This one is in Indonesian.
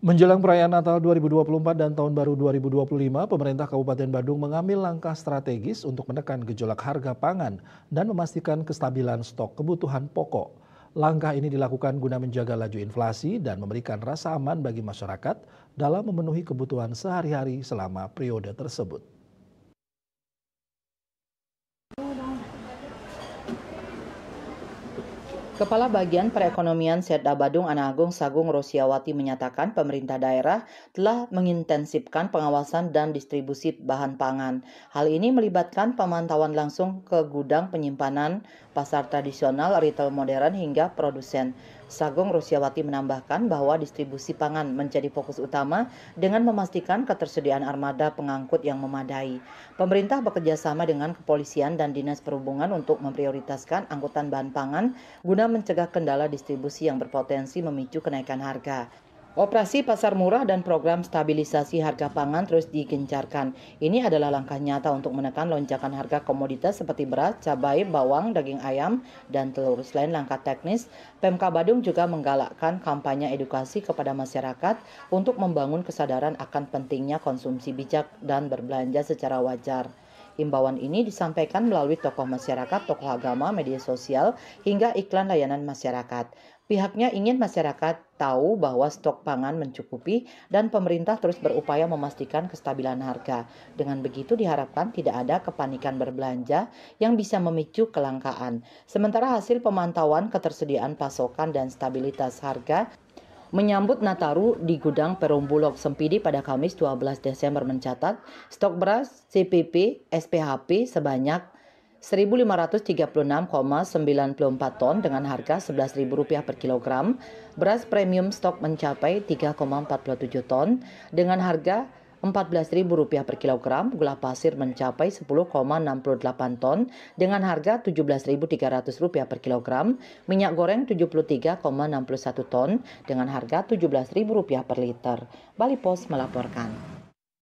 Menjelang perayaan Natal 2024 dan Tahun Baru 2025, pemerintah Kabupaten Badung mengambil langkah strategis untuk menekan gejolak harga pangan dan memastikan kestabilan stok kebutuhan pokok. Langkah ini dilakukan guna menjaga laju inflasi dan memberikan rasa aman bagi masyarakat dalam memenuhi kebutuhan sehari-hari selama periode tersebut. Kepala Bagian Perekonomian Setda Badung Ana Agung Sagung Rosiawati menyatakan pemerintah daerah telah mengintensifkan pengawasan dan distribusi bahan pangan. Hal ini melibatkan pemantauan langsung ke gudang penyimpanan, pasar tradisional, retail modern hingga produsen. Sagung Rosiawati menambahkan bahwa distribusi pangan menjadi fokus utama dengan memastikan ketersediaan armada pengangkut yang memadai. Pemerintah bekerja sama dengan kepolisian dan dinas perhubungan untuk memprioritaskan angkutan bahan pangan guna mencegah kendala distribusi yang berpotensi memicu kenaikan harga. Operasi pasar murah dan program stabilisasi harga pangan terus digencarkan. Ini adalah langkah nyata untuk menekan lonjakan harga komoditas seperti beras, cabai, bawang, daging ayam, dan telur. Selain langkah teknis, Pemka Badung juga menggalakkan kampanye edukasi kepada masyarakat untuk membangun kesadaran akan pentingnya konsumsi bijak dan berbelanja secara wajar. Himbauan ini disampaikan melalui tokoh masyarakat, tokoh agama, media sosial, hingga iklan layanan masyarakat. Pihaknya ingin masyarakat tahu bahwa stok pangan mencukupi dan pemerintah terus berupaya memastikan kestabilan harga. Dengan begitu diharapkan tidak ada kepanikan berbelanja yang bisa memicu kelangkaan. Sementara hasil pemantauan ketersediaan pasokan dan stabilitas harga menyambut Nataru di gudang Perum Bulog Sempidi pada Kamis 12 Desember mencatat stok beras CPP SPHP sebanyak 1.536,94 ton dengan harga Rp11.000 per kilogram. Beras premium stok mencapai 3,47 ton dengan harga Rp14.000 per kilogram. Gula pasir mencapai 10,68 ton dengan harga Rp17.300 per kilogram. Minyak goreng 73,61 ton dengan harga Rp17.000 per liter. Bali Pos melaporkan.